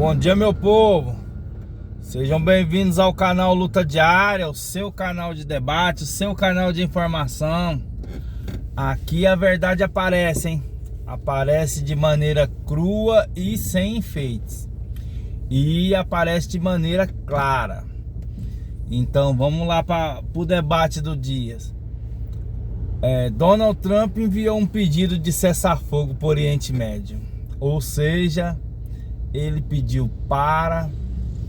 Bom dia, meu povo. Sejam bem-vindos ao canal Luta Diária, o seu canal de debate, o seu canal de informação. Aqui a verdade aparece, hein? Aparece de maneira crua e sem enfeites. E aparece de maneira clara. Então vamos lá para o debate do dia. Donald Trump enviou um pedido de cessar-fogo para o Oriente Médio. Ou seja, ele pediu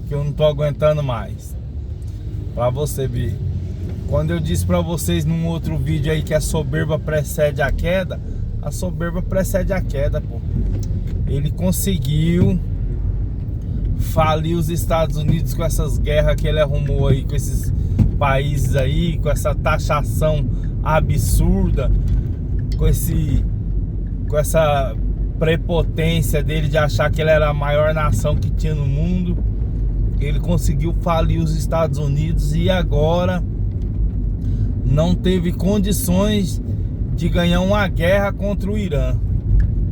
que eu não tô aguentando mais. Pra você ver, quando eu disse pra vocês num outro vídeo aí que a soberba precede a queda, a soberba precede a queda, pô. Ele conseguiu falir os Estados Unidos com essas guerras que ele arrumou aí com esses países aí, com essa taxação absurda, com essa prepotência dele de achar que ele era a maior nação que tinha no mundo. Ele conseguiu falir os Estados Unidos e agora não teve condições de ganhar uma guerra contra o Irã.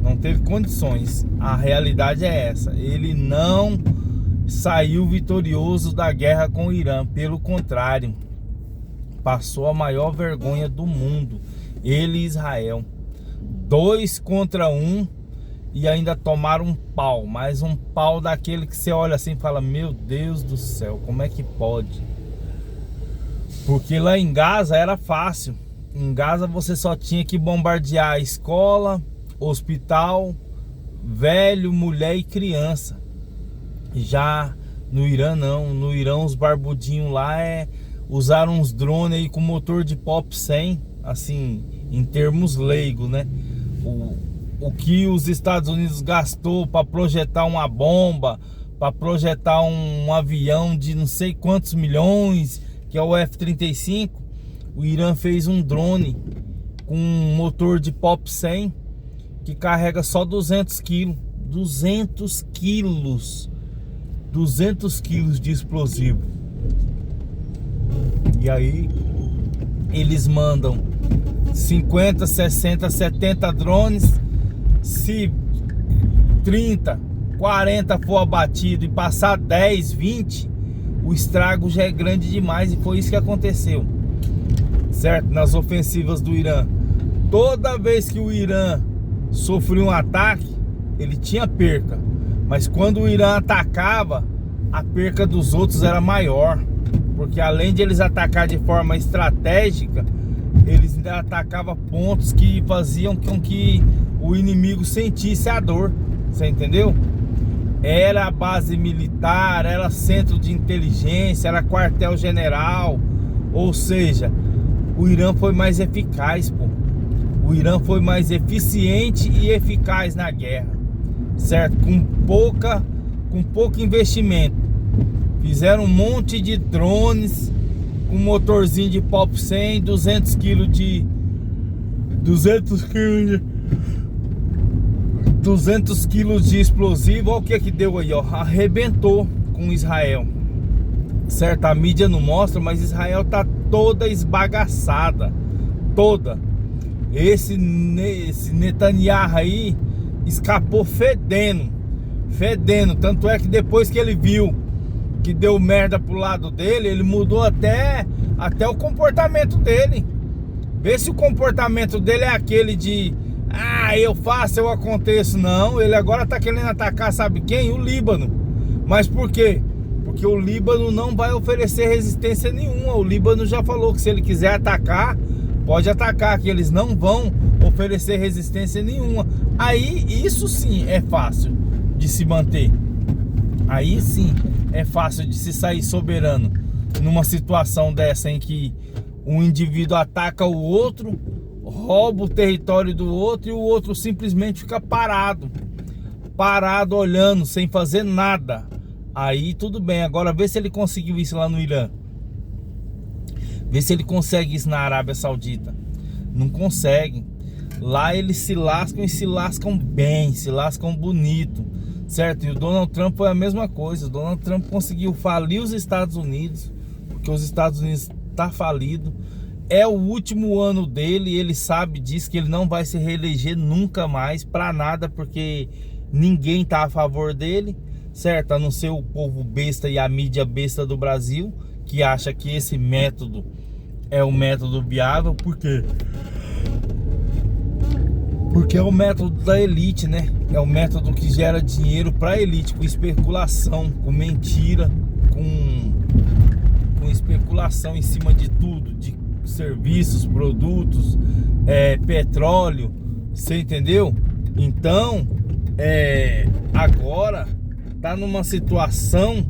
Não teve condições. A realidade é essa. Ele não saiu vitorioso da guerra com o Irã. Pelo contrário, passou a maior vergonha do mundo. Ele e Israel. 2 contra 1. E ainda tomaram um pau. Mas um pau daquele que você olha assim e fala: meu Deus do céu, como é que pode? Porque lá em Gaza era fácil. Em Gaza você só tinha que bombardear a escola, hospital, velho, mulher e criança. Já no Irã não. No Irã os barbudinhos lá usaram uns drones aí com motor de POP 100. Assim, em termos leigos, né? O que os Estados Unidos gastou para projetar uma bomba, para projetar um avião de não sei quantos milhões, que é o F-35, o Irã fez um drone com um motor de POP 100 que carrega só 200 quilos. 200 quilos. 200 quilos de explosivo. E aí eles mandam 50, 60, 70 drones. Se 30, 40 for abatido e passar 10, 20, o estrago já é grande demais. E foi isso que aconteceu, certo? Nas ofensivas do Irã, toda vez que o Irã sofreu um ataque, ele tinha perca. Mas quando o Irã atacava, a perca dos outros era maior. Porque além de eles atacar de forma estratégica, eles ainda atacavam pontos que faziam com que o inimigo sentisse a dor. Você entendeu? Era base militar, era centro de inteligência, era quartel-general. Ou seja, o Irã foi mais eficaz, pô. O Irã foi mais eficiente e eficaz na guerra, certo? Com pouco investimento. Fizeram um monte de drones com motorzinho de POP 100, 200 kg de 200 quilos de explosivo. Olha o que deu aí, ó. Arrebentou com Israel, certo? A mídia não mostra, mas Israel tá toda esbagaçada. Toda. Esse Netanyahu aí escapou fedendo. Tanto é que depois que ele viu que deu merda pro lado dele, ele mudou até o comportamento dele. Vê se o comportamento dele é aquele de eu faço, eu aconteço. Não, ele agora tá querendo atacar, sabe quem? O Líbano. Mas por quê? Porque o Líbano não vai oferecer resistência nenhuma. O Líbano já falou que se ele quiser atacar, pode atacar, que eles não vão oferecer resistência nenhuma. Aí isso sim é fácil de se manter. Aí sim é fácil de se sair soberano numa situação dessa em que um indivíduo ataca o outro, rouba o território do outro e o outro simplesmente fica parado olhando, sem fazer nada. Aí tudo bem. Agora vê se ele conseguiu isso lá no Irã. Vê se ele consegue isso na Arábia Saudita. Não consegue. Lá eles se lascam e se lascam bem, se lascam bonito, certo? E o Donald Trump foi a mesma coisa. O Donald Trump conseguiu falir os Estados Unidos, porque os Estados Unidos tá falido. É o último ano dele, ele sabe disso, que ele não vai se reeleger nunca mais, pra nada, porque ninguém tá a favor dele, certo? A não ser o povo besta e a mídia besta do Brasil, que acha que esse método é o método viável. Por quê? Porque é o método da elite, né? É o método que gera dinheiro para a elite, com especulação, com mentira, com especulação em cima de tudo, de serviços, produtos, petróleo, você entendeu? Então, agora tá numa situação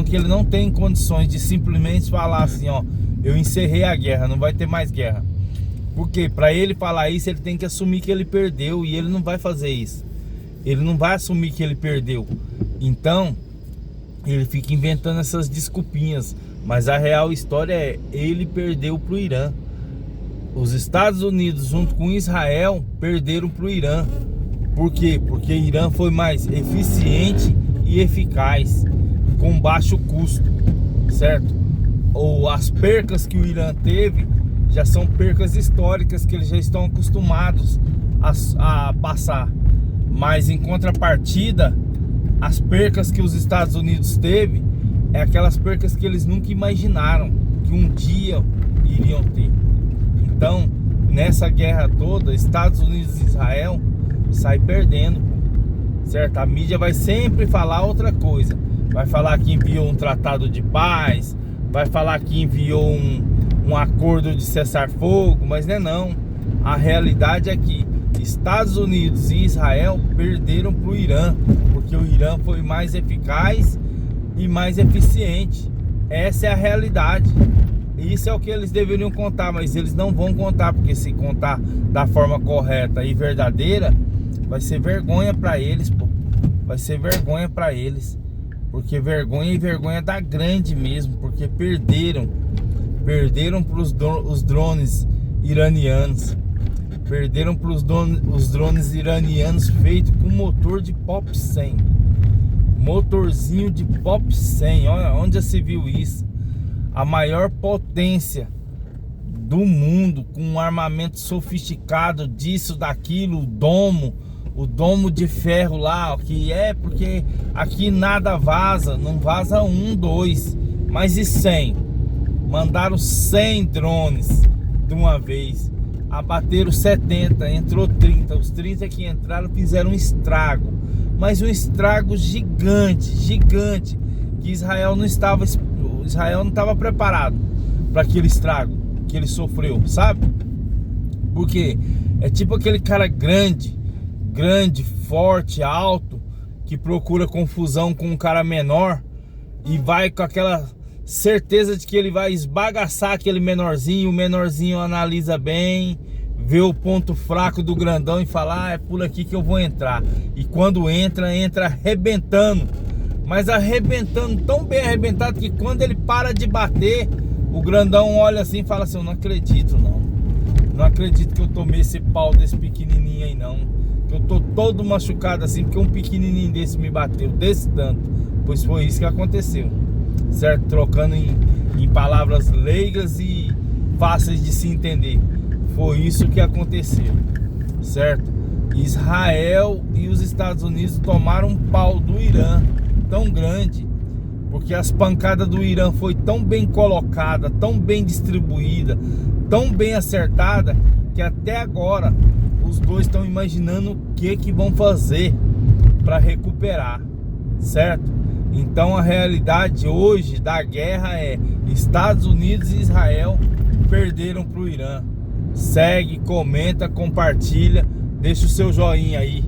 que ele não tem condições de simplesmente falar assim, ó, eu encerrei a guerra, não vai ter mais guerra. Porque para ele falar isso, ele tem que assumir que ele perdeu, e ele não vai fazer isso. Ele não vai assumir que ele perdeu. Então, ele fica inventando essas desculpinhas, mas a real história é, ele perdeu pro Irã. Os Estados Unidos junto com Israel perderam pro Irã. Por quê? Porque o Irã foi mais eficiente e eficaz, com baixo custo, certo? Ou as percas que o Irã teve já são percas históricas que eles já estão acostumados a passar. Mas em contrapartida, as percas que os Estados Unidos teve é aquelas percas que eles nunca imaginaram que um dia iriam ter. Então, nessa guerra toda, Estados Unidos e Israel sai perdendo, certo? A mídia vai sempre falar outra coisa. Vai falar que enviou um tratado de paz, vai falar que enviou um acordo de cessar-fogo, mas não é não. A realidade é que Estados Unidos e Israel perderam para o Irã, porque o Irã foi mais eficaz e mais eficiente. Essa é a realidade. Isso é o que eles deveriam contar, mas eles não vão contar, porque se contar da forma correta e verdadeira, vai ser vergonha para eles, pô. Vai ser vergonha para eles, porque vergonha e vergonha da grande mesmo, porque perderam para os drones iranianos. Perderam para os drones iranianos feitos com motor de POP 100. Motorzinho de POP 100. Olha onde já se viu isso. A maior potência do mundo, com um armamento sofisticado disso, daquilo, o domo de ferro lá, ó, que é porque aqui nada vaza, não vaza 1, 2, mas e 100? Mandaram 100 drones de uma vez, abateram 70, entrou 30, os 30 que entraram fizeram um estrago, mas um estrago gigante, que Israel não estava preparado para aquele estrago que ele sofreu, sabe? Porque é tipo aquele cara grande, forte, alto, que procura confusão com um cara menor e vai com aquela certeza de que ele vai esbagaçar aquele menorzinho. O menorzinho analisa bem, vê o ponto fraco do grandão e fala, é por aqui que eu vou entrar. E quando entra arrebentando, mas arrebentando, tão bem arrebentado que quando ele para de bater, o grandão olha assim e fala assim, eu não acredito não acredito que eu tomei esse pau desse pequenininho aí não, que eu tô todo machucado assim, porque um pequenininho desse me bateu desse tanto. Pois foi isso que aconteceu, certo? Trocando em palavras leigas e fáceis de se entender, foi isso que aconteceu, certo? Israel e os Estados Unidos tomaram um pau do Irã tão grande, porque as pancadas do Irã foi tão bem colocada, tão bem distribuída, tão bem acertada, que até agora os dois estão imaginando o que vão fazer para recuperar, certo? Então a realidade hoje da guerra é Estados Unidos e Israel perderam para o Irã. Segue, comenta, compartilha, deixa o seu joinha aí.